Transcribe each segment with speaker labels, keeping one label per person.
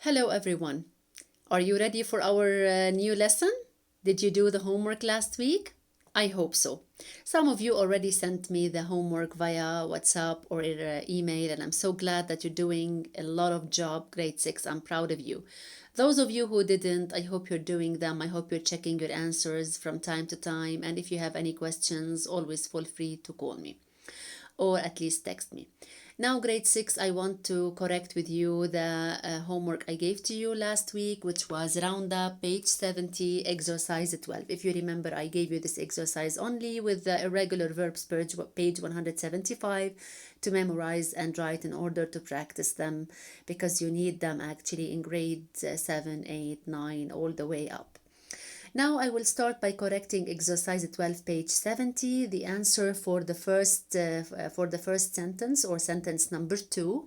Speaker 1: Hello everyone. Are you ready for our new lesson? Did you do the homework last week? I hope so. Some of you already sent me the homework via WhatsApp or email, and I'm so glad that you're doing a lot of job, grade 6. I'm proud of you. Those of you who didn't, I hope you're doing them. I hope you're checking your answers from time to time. And if you have any questions, always feel free to call me or at least text me. Now, grade 6, I want to correct with you the homework I gave to you last week, which was Roundup, page 70, exercise 12. If you remember, I gave you this exercise only with the irregular verbs, page 175, to memorize and write in order to practice them, because you need them actually in grade 7, 8, 9, all the way up. Now I will start by correcting exercise 12, page 70, the answer for the first sentence, or sentence number 2.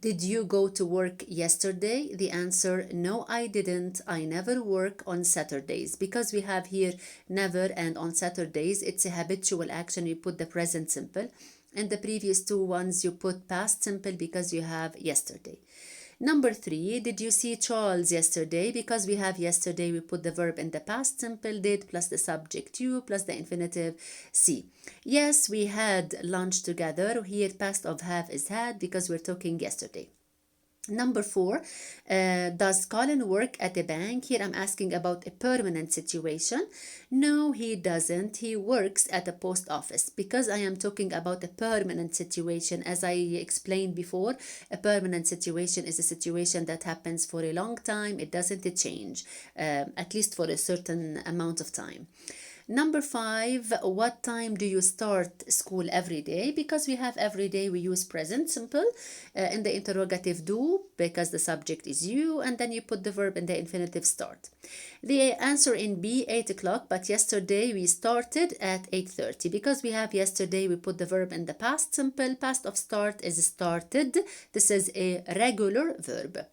Speaker 1: Did you go to work yesterday? The answer, no, I didn't. I never work on Saturdays. Because we have here never and on Saturdays, it's a habitual action. You put the present simple. And the previous two ones, you put past simple because you have yesterday. Number 3, did you see Charles yesterday? Because we have yesterday, we put the verb in the past simple, did, plus the subject you, plus the infinitive see. Yes, we had lunch together. Here, past of have is had because we're talking yesterday. Number 4, does Colin work at a bank? Here I'm asking about a permanent situation. No, he doesn't. He works at a post office. Because I am talking about a permanent situation, as I explained before, a permanent situation is a situation that happens for a long time. It doesn't change, at least for a certain amount of time. Number 5, what time do you start school every day? Because we have every day, we use present simple. In the interrogative, do, because the subject is you, and then you put the verb in the infinitive start. The answer in B, 8 o'clock, but yesterday we started at 8:30. Because we have yesterday, we put the verb in the past simple. Past of start is started. This is a regular verb.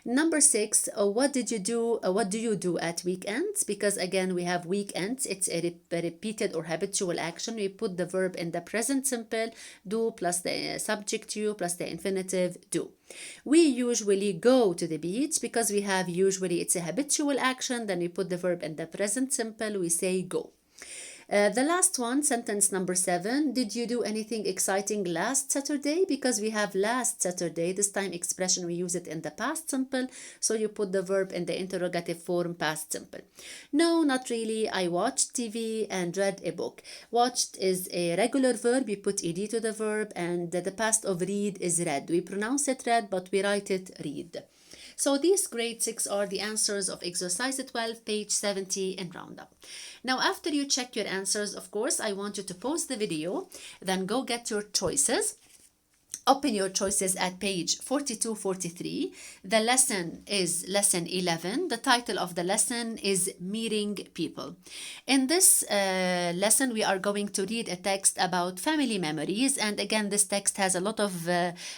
Speaker 1: Number 6, what do you do at weekends? Because again, we have weekends. It's a repeated or habitual action. We put the verb in the present simple, do, plus the subject you, plus the infinitive do. We usually go to the beach. Because we have usually, it's a habitual action. Then we put the verb in the present simple. We say go. The last one, sentence number 7, did you do anything exciting last Saturday? Because we have last Saturday, this time expression, we use it in the past simple, so you put the verb in the interrogative form, past simple. No, not really. I watched TV and read a book. Watched is a regular verb, you put ed to the verb, and the past of read is read. We pronounce it read, but we write it read. So these grade 6 are the answers of exercise 12, page 70 in Roundup. Now, after you check your answers, of course, I want you to pause the video, then go get your choices. Open your choices at page 42-43. The lesson is lesson 11. The title of the lesson is Meeting People. In this lesson, we are going to read a text about family memories. And again, this text has a lot of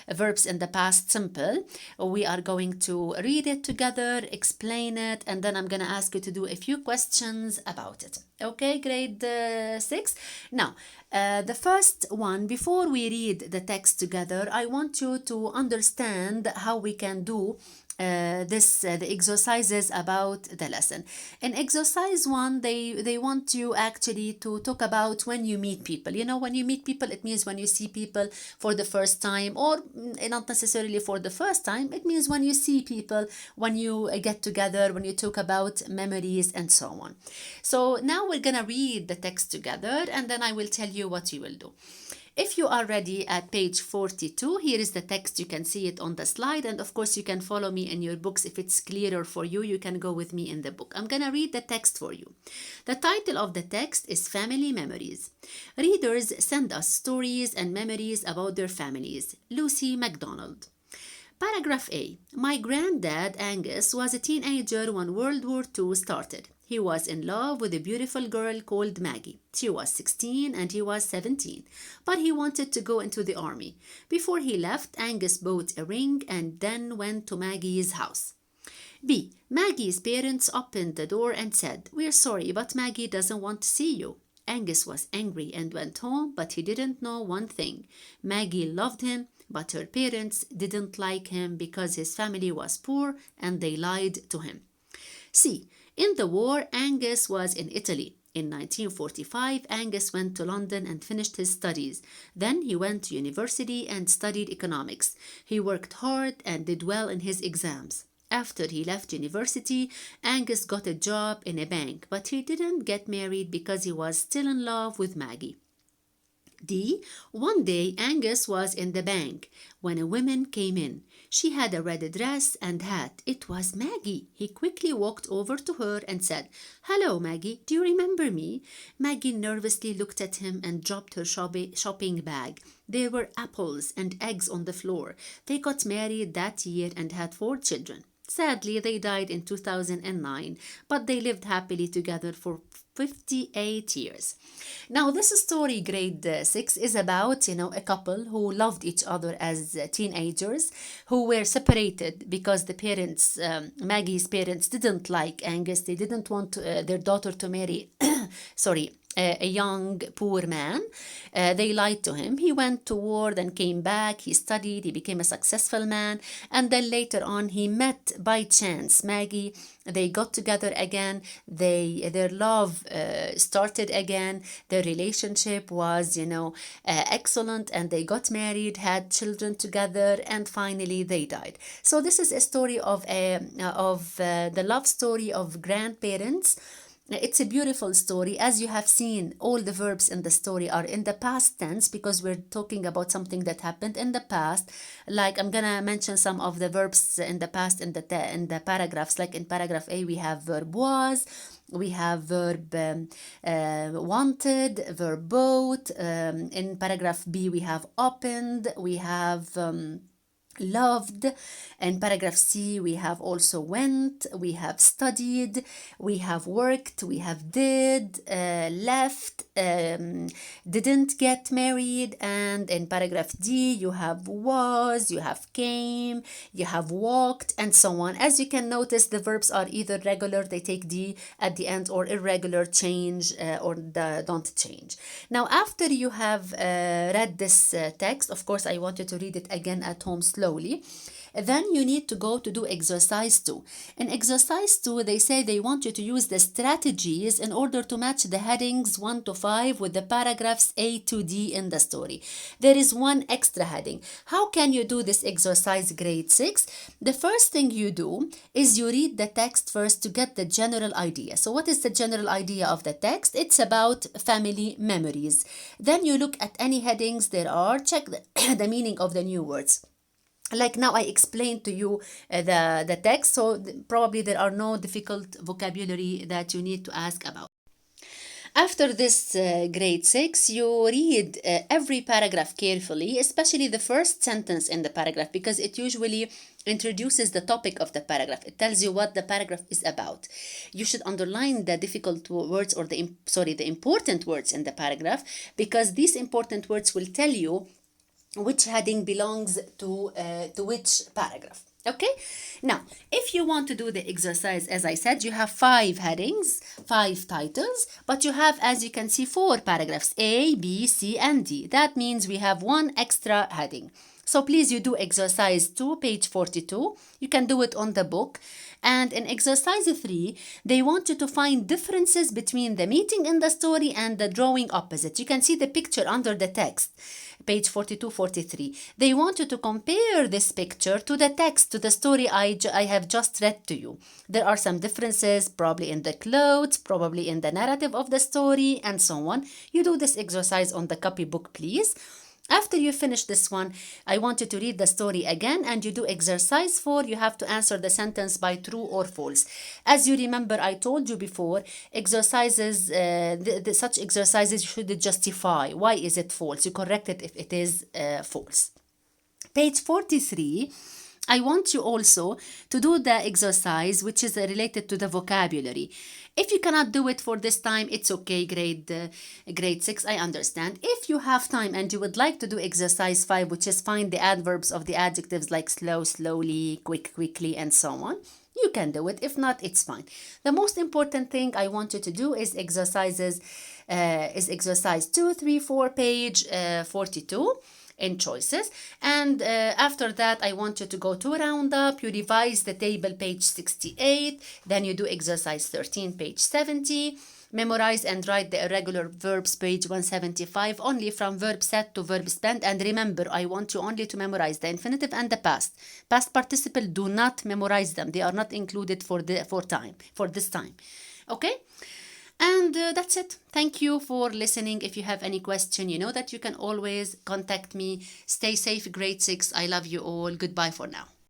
Speaker 1: verbs in the past simple. We are going to read it together, explain it, and then I'm going to ask you to do a few questions about it. Okay, grade 6. Now, the first one, before we read the text together, I want you to understand how we can do the exercises about the lesson. In exercise 1, they want you actually to talk about when you meet people. You know, when you meet people, it means when you see people for the first time, or not necessarily for the first time. It means when you see people, when you get together, when you talk about memories and so on. So now we're gonna read the text together, and then I will tell you what you will do. If you are ready at page 42, here is the text. You can see it on the slide, and of course you can follow me in your books. If it's clearer for you, you can go with me in the book. I'm gonna read the text for you. The title of the text is Family Memories. Readers send us stories and memories about their families. Lucy MacDonald. Paragraph A. My granddad, Angus, was a teenager when World War II started. He was in love with a beautiful girl called Maggie. She was 16 and he was 17, but he wanted to go into the army. Before he left, Angus bought a ring and then went to Maggie's house. B. Maggie's parents opened the door and said, "We're sorry, but Maggie doesn't want to see you." Angus was angry and went home, but he didn't know one thing. Maggie loved him but her parents didn't like him because his family was poor and they lied to him. C. In the war, Angus was in Italy. In 1945, Angus went to London and finished his studies. Then he went to university and studied economics. He worked hard and did well in his exams. After he left university, Angus got a job in a bank, but he didn't get married because he was still in love with Maggie. D. One day, Angus was in the bank when a woman came in. She had a red dress and hat. It was Maggie. He quickly walked over to her and said, "Hello, Maggie. Do you remember me?" Maggie nervously looked at him and dropped her shopping bag. There were apples and eggs on the floor. They got married that year and had 4 children. Sadly, they died in 2009, but they lived happily together for 58 years. Now, this story, grade 6, is about, a couple who loved each other as teenagers, who were separated because the parents, Maggie's parents, didn't like Angus. They didn't want their daughter to marry, a young poor man. They lied to him. He went to war, then came back. He studied. He became a successful man. And then later on, he met by chance Maggie. They got together again. Their love started again. Their relationship was, excellent, and they got married, had children together, and finally they died. So this is a story of the love story of grandparents. It's a beautiful story. As you have seen, all the verbs in the story are in the past tense because we're talking about something that happened in the past. Like, I'm gonna mention some of the verbs in the past in the paragraphs. Like in paragraph A, we have verb was, we have verb wanted, verb bought. In paragraph B, we have opened, we have loved. In paragraph C, we have also went, we have studied, we have worked, we have did, left, didn't get married. And in paragraph D, you have was, you have came, you have walked, and so on. As you can notice, the verbs are either regular, they take D at the end, or irregular, change, or don't change. Now, after you have read this text, of course, I want you to read it again at home slowly. Then you need to go to do exercise 2. In exercise 2, they say they want you to use the strategies in order to match the headings 1 to 5 with the paragraphs A to D in the story. There is one extra heading. How can you do this exercise, grade 6? The first thing you do is you read the text first to get the general idea. So what is the general idea of the text? It's about family memories. Then you look at any headings there are, check the meaning of the new words. Like now I explained to you the text, so probably there are no difficult vocabulary that you need to ask about. After this grade 6, you read every paragraph carefully, especially the first sentence in the paragraph, because it usually introduces the topic of the paragraph. It tells you what the paragraph is about. You should underline the difficult words or the important words in the paragraph, because these important words will tell you which heading belongs to which paragraph. Okay, now if you want to do the exercise, as I said, you have 5 headings, 5 titles, but you have, as you can see, 4 paragraphs, A, B, C, and D. That means we have 1 extra heading. So please, you do exercise 2, page 42. You can do it on the book. And in exercise 3, they want you to find differences between the meeting in the story and the drawing opposite. You can see the picture under the text, page 42, 43. They want you to compare this picture to the text, to the story I have just read to you. There are some differences, probably in the clothes, probably in the narrative of the story, and so on. You do this exercise on the copybook, please. After you finish this one, I want you to read the story again, and you do exercise 4. You have to answer the sentence by true or false. As you remember, I told you before, exercises, such exercises you should justify. Why is it false? You correct it if it is false. Page 43. I want you also to do the exercise which is related to the vocabulary. If you cannot do it for this time, it's okay, grade 6, I understand. If you have time and you would like to do exercise 5, which is find the adverbs of the adjectives like slow, slowly, quick, quickly, and so on, you can do it. If not, it's fine. The most important thing I want you to do is exercise 2, 3, 4, page 42. in choices. And after that, I want you to go to Roundup, you revise the table page 68, then you do exercise 13, page 70, memorize and write the irregular verbs, page 175, only from verb set to verb spent. And remember, I want you only to memorize the infinitive and the past. Past participle, do not memorize them. They are not included for this time. Okay? And that's it. Thank you for listening. If you have any question, you know that you can always contact me. Stay safe, grade 6. I love you all. Goodbye for now.